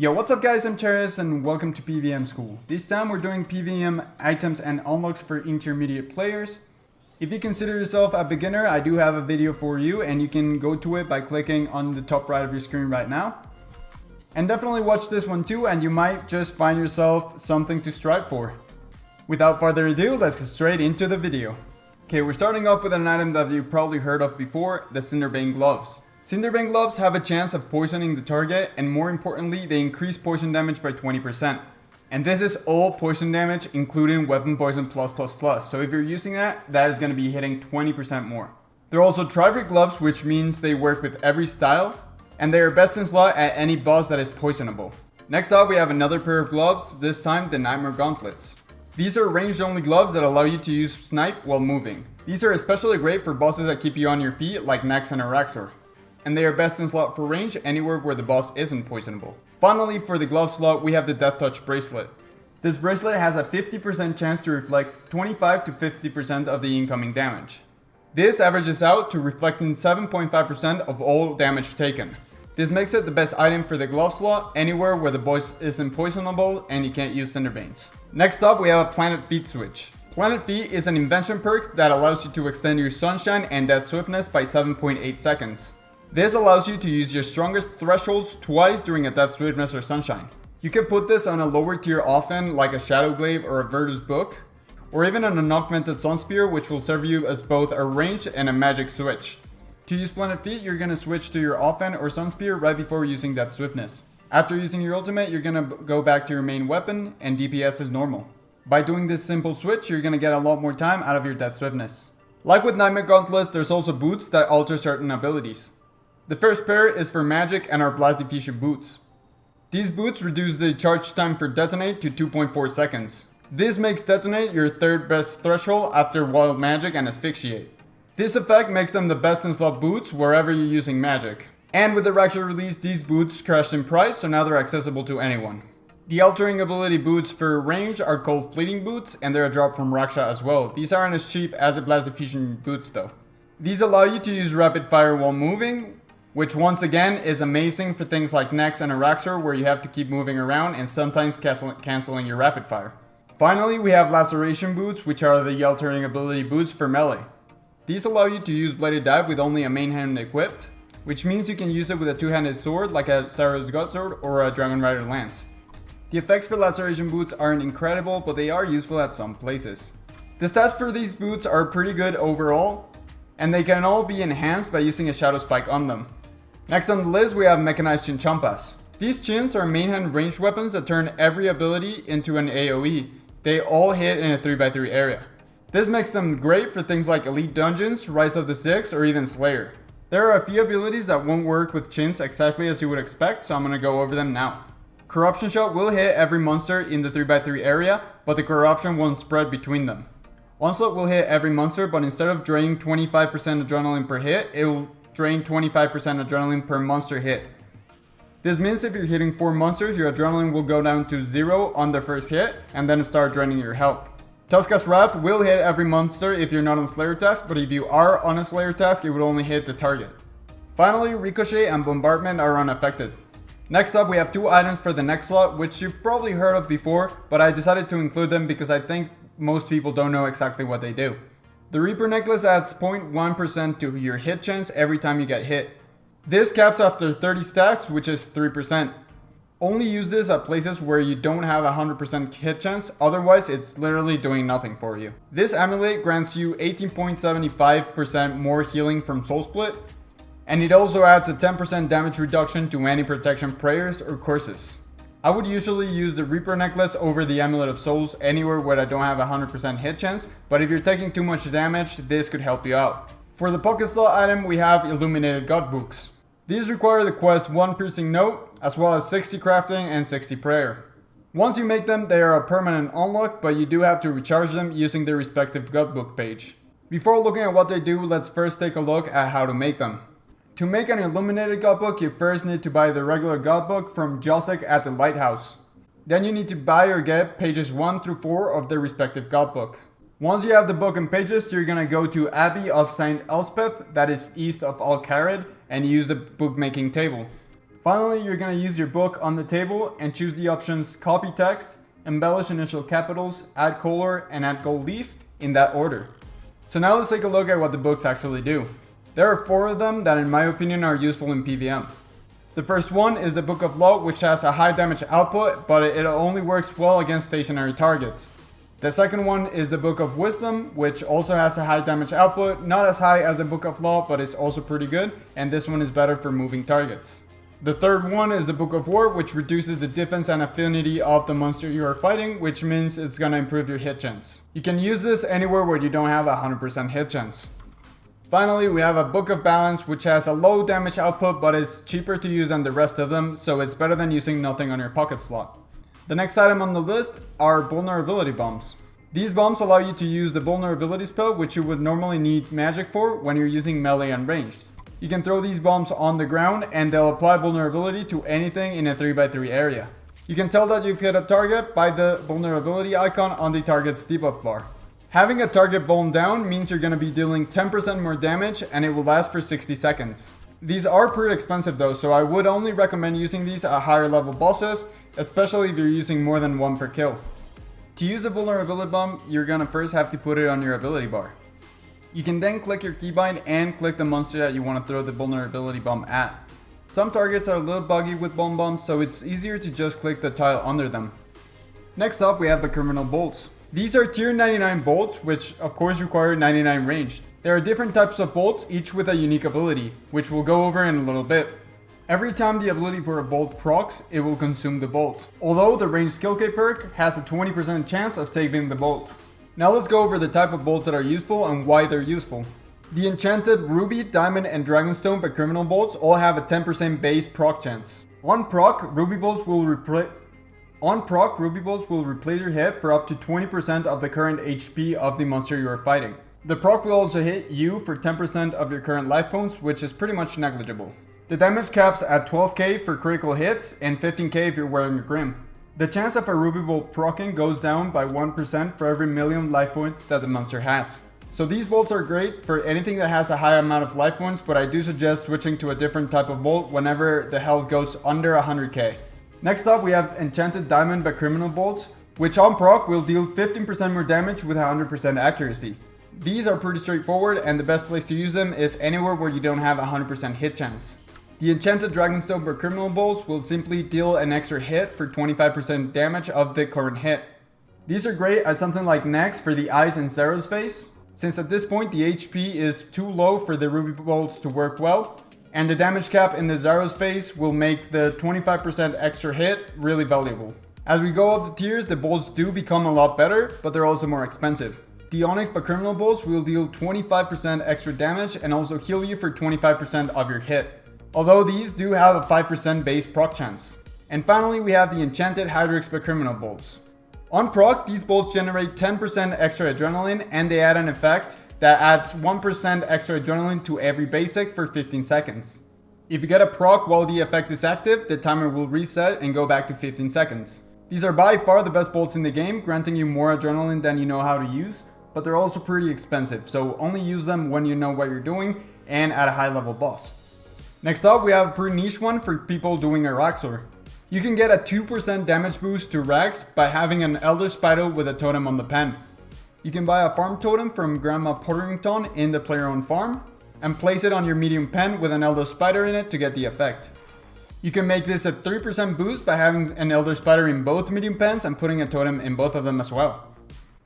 Yo, what's up guys, I'm Charis and welcome to PvM School. This time we're doing PvM items and unlocks for intermediate players. If you consider yourself a beginner, I do have a video for you and you can go to it by clicking on the top right of your screen right now. And definitely watch this one too and you might just find yourself something to strive for. Without further ado, let's get straight into the video. Okay, we're starting off with an item that you've probably heard of before, the CINDERBANE gloves. CINDERBANE gloves have a chance of poisoning the target, and more importantly, they increase poison damage by 20%. And this is all poison damage, including weapon poison plus. So if you're using that is going to be hitting 20% more. They're also tri-brick gloves, which means they work with every style, and they are best in slot at any boss that is poisonable. Next up, we have another pair of gloves, this time the Nightmare Gauntlets. These are ranged only gloves that allow you to use snipe while moving. These are especially great for bosses that keep you on your feet, like Nax and Araxor. And they are best in slot for range anywhere where the boss isn't poisonable. Finally, for the glove slot, we have the DEATHTOUCH bracelet. This bracelet has a 50% chance to reflect 25 to 50% of the incoming damage. This averages out to reflecting 7.5% of all damage taken. This makes it the best item for the glove slot anywhere where the boss isn't poisonable and you can't use Cinderbanes. Next up, we have a Planet Feet switch. Planet Feet is an invention perk that allows you to extend your Sunshine and Death Swiftness by 7.8 seconds. This allows you to use your strongest thresholds twice during a Death Swiftness or Sunshine. You can put this on a lower tier often, like a Shadowglaive or a Virtus Book, or even on an augmented Sunspear, which will serve you as both a ranged and a magic switch. To use Planet Feet, you're going to switch to your Offen or Sunspear right before using Death Swiftness. After using your ultimate, you're going to go back to your main weapon, and DPS is normal. By doing this simple switch, you're going to get a lot more time out of your Death Swiftness. Like with Nightmare Gauntlets, there's also boots that alter certain abilities. The first pair is for magic and are Blast Diffusion boots. These boots reduce the charge time for detonate to 2.4 seconds. This makes detonate your third best threshold after wild magic and asphyxiate. This effect makes them the best in slot boots wherever you're using magic. And with the Raksha release, these boots crashed in price, so now they're accessible to anyone. The altering ability boots for range are called Fleeting Boots and they're a drop from Raksha as well. These aren't as cheap as the Blast Diffusion boots though. These allow you to use rapid fire while moving, which once again is amazing for things like Nax and Araxor where you have to keep moving around and sometimes cancelling your rapid fire. Finally, we have Laceration boots, which are the altering ability boots for melee. These allow you to use Bladed Dive with only a main hand equipped, which means you can use it with a two-handed sword like a Sarah's God Sword or a Dragon Rider Lance. The effects for Laceration boots aren't incredible, but they are useful at some places. The stats for these boots are pretty good overall, and they can all be enhanced by using a Shadow Spike on them. Next on the list, we have Mechanized Chinchompas. These chins are main hand ranged weapons that turn every ability into an AoE. They all hit in a 3x3 area. This makes them great for things like Elite Dungeons, Rise of the Six, or even Slayer. There are a few abilities that won't work with chins exactly as you would expect, so I'm going to go over them now. Corruption Shot will hit every monster in the 3x3 area, but the corruption won't spread between them. Onslaught will hit every monster, but instead of draining 25% adrenaline per hit, it will drain 25% adrenaline per monster hit. This means if you're hitting 4 monsters, your adrenaline will go down to 0 on the first hit, and then start draining your health. Tuska's Wrath will hit every monster if you're not on Slayer task, but if you are on a Slayer task, it would only hit the target. Finally, Ricochet and Bombardment are unaffected. Next up, we have 2 items for the next slot, which you've probably heard of before, but I decided to include them because I think most people don't know exactly what they do. The Reaper Necklace adds 0.1% to your hit chance every time you get hit. This caps after 30 stacks, which is 3%. Only use this at places where you don't have a 100% hit chance, otherwise it's literally doing nothing for you. This amulet grants you 18.75% more healing from Soul Split, and it also adds a 10% damage reduction to any protection prayers or curses. I would usually use the Reaper Necklace over the Amulet of Souls anywhere where I don't have a 100% hit chance, but if you're taking too much damage, this could help you out. For the pocket slot item, we have Illuminated GODBOOKS. These require the quest 1 Piercing Note, as well as 60 Crafting and 60 Prayer. Once you make them, they are a permanent unlock, but you do have to recharge them using their respective GODBOOK page. Before looking at what they do, let's first take a look at how to make them. To make an Illuminated Godbook, you first need to buy the regular Godbook from Josek at the Lighthouse. Then you need to buy or get pages 1 through 4 of their respective Godbook. Once you have the book and pages, you're gonna go to Abbey of Saint Elspeth, that is east of Al-Kharid, and use the bookmaking table. Finally, you're going to use your book on the table and choose the options copy text, embellish initial capitals, add color, and add gold leaf in that order. So now let's take a look at what the books actually do. There are 4 of them that in my opinion are useful in PvM. The first one is the Book of Law, which has a high damage output, but it only works well against stationary targets. The second one is the Book of Wisdom, which also has a high damage output, not as high as the Book of Law, but is also pretty good, and this one is better for moving targets. The third one is the Book of War, which reduces the defense and affinity of the monster you are fighting, which means it's gonna improve your hit chance. You can use this anywhere where you don't have a 100% hit chance. Finally, we have a Book of Balance, which has a low damage output but is cheaper to use than the rest of them, so it's better than using nothing on your pocket slot. The next item on the list are vulnerability bombs. These bombs allow you to use the vulnerability spell, which you would normally need magic for when you're using melee and ranged. You can throw these bombs on the ground and they'll apply vulnerability to anything in a 3x3 area. You can tell that you've hit a target by the vulnerability icon on the target's debuff bar. Having a target vuln down means you're going to be dealing 10% more damage and it will last for 60 seconds. These are pretty expensive though, so I would only recommend using these at higher level bosses, especially if you're using more than 1 per kill. To use a vulnerability bomb, you're going to first have to put it on your ability bar. You can then click your keybind and click the monster that you want to throw the vulnerability bomb at. Some targets are a little buggy with bomb bombs, so it's easier to just click the tile under them. Next up, we have the BAKRIMINEL bolts. These are tier 99 bolts, which of course require 99 ranged. There are different types of bolts, each with a unique ability, which we'll go over in a little bit. Every time the ability for a bolt procs, it will consume the bolt. Although the ranged skill K perk has a 20% chance of saving the bolt. Now let's go over the type of bolts that are useful and why they're useful. The enchanted Ruby, Diamond, and Dragonstone BAKRIMINEL bolts all have a 10% base proc chance. On proc, Ruby bolts will replace your hit for up to 20% of the current HP of the monster you are fighting. The proc will also hit you for 10% of your current life points, which is pretty much negligible. The damage caps at 12k for critical hits and 15k if you're wearing a Grim. The chance of a Ruby Bolt proccing goes down by 1% for every million life points that the monster has. So these bolts are great for anything that has a high amount of life points, but I do suggest switching to a different type of bolt whenever the health goes under 100k. Next up, we have Enchanted Diamond BAKRIMINEL bolts, which on proc will deal 15% more damage with 100% accuracy. These are pretty straightforward, and the best place to use them is anywhere where you don't have a 100% hit chance. The Enchanted Dragonstone BAKRIMINEL bolts will simply deal an extra hit for 25% damage of the current hit. These are great at something like next for the eyes and Zero's face, since at this point the HP is too low for the Ruby bolts to work well, and the damage cap in the Zero's face will make the 25% extra hit really valuable. As we go up the tiers, the bolts do become a lot better, but they're also more expensive. The Onyx BAKRIMINEL bolts will deal 25% extra damage and also heal you for 25% of your hit. Although these do have a 5% base proc chance. And finally, we have the Enchanted Hydrix BAKRIMINEL bolts. On proc, these bolts generate 10% extra adrenaline, and they add an effect that adds 1% extra adrenaline to every basic for 15 seconds. If you get a proc while the effect is active, the timer will reset and go back to 15 seconds. These are by far the best bolts in the game, granting you more adrenaline than you know how to use, but they're also pretty expensive, so only use them when you know what you're doing and at a high level boss. Next up, we have a pretty niche one for people doing a Raxor. You can get a 2% damage boost to Rax by having an Elder Spider with a totem on the pen. You can buy a farm totem from Grandma Potterington in the player-owned farm, and place it on your medium pen with an Elder Spider in it to get the effect. You can make this a 3% boost by having an Elder Spider in both medium pens and putting a totem in both of them as well.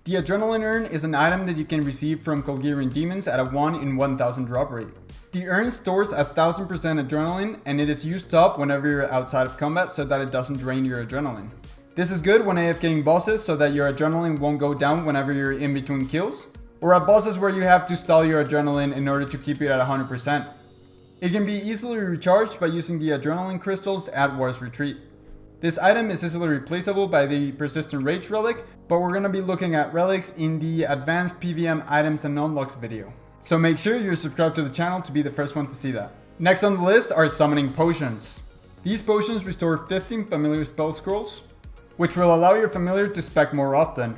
The Adrenaline Urn is an item that you can receive from Khalgirian demons at a 1 in 1000 drop rate. The urn stores 1000% adrenaline, and it is used up whenever you're outside of combat so that it doesn't drain your adrenaline. This is good when AFKing bosses so that your adrenaline won't go down whenever you're in between kills, or at bosses where you have to stall your adrenaline in order to keep it at 100%. It can be easily recharged by using the adrenaline crystals at War's Retreat. This item is easily replaceable by the Persistent Rage relic, but we're going to be looking at relics in the Advanced PvM Items and Unlocks video. So make sure you're subscribed to the channel to be the first one to see that. Next on the list are Summoning Potions. These potions restore 15 familiar spell scrolls, which will allow your familiar to spec more often.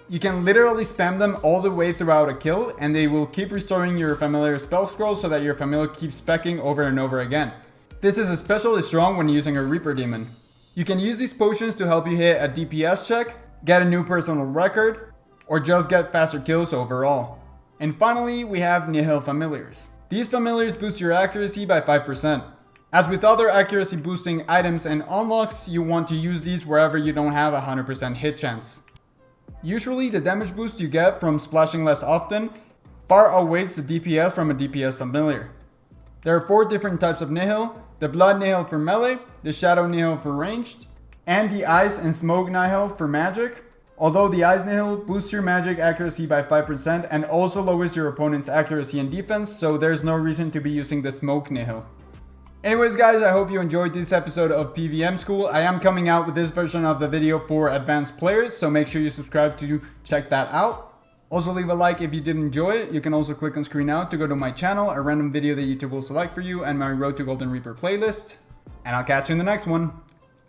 You can literally spam them all the way throughout a kill, and they will keep restoring your familiar spell scrolls so that your familiar keeps specking over and over again. This is especially strong when using a Reaper Demon. You can use these potions to help you hit a DPS check, get a new personal record, or just get faster kills overall. And finally, we have NIHIL Familiars. These familiars boost your accuracy by 5%. As with other accuracy boosting items and unlocks, you want to use these wherever you don't have a 100% hit chance. Usually the damage boost you get from splashing less often far outweighs the DPS from a DPS familiar. There are 4 different types of NIHIL: the Blood NIHIL for melee, the Shadow NIHIL for ranged, and the Ice and Smoke NIHIL for magic. Although the Ice NIHIL boosts your magic accuracy by 5% and also lowers your opponent's accuracy and defense, so there's no reason to be using the Smoke NIHIL. Anyways guys, I hope you enjoyed this episode of PvM School. I am coming out with this version of the video for advanced players, so make sure you subscribe to check that out. Also leave a like if you did enjoy it. You can also click on screen now to go to my channel, a random video that YouTube will select for you, and my Road to Golden Reaper playlist. And I'll catch you in the next one.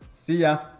See ya!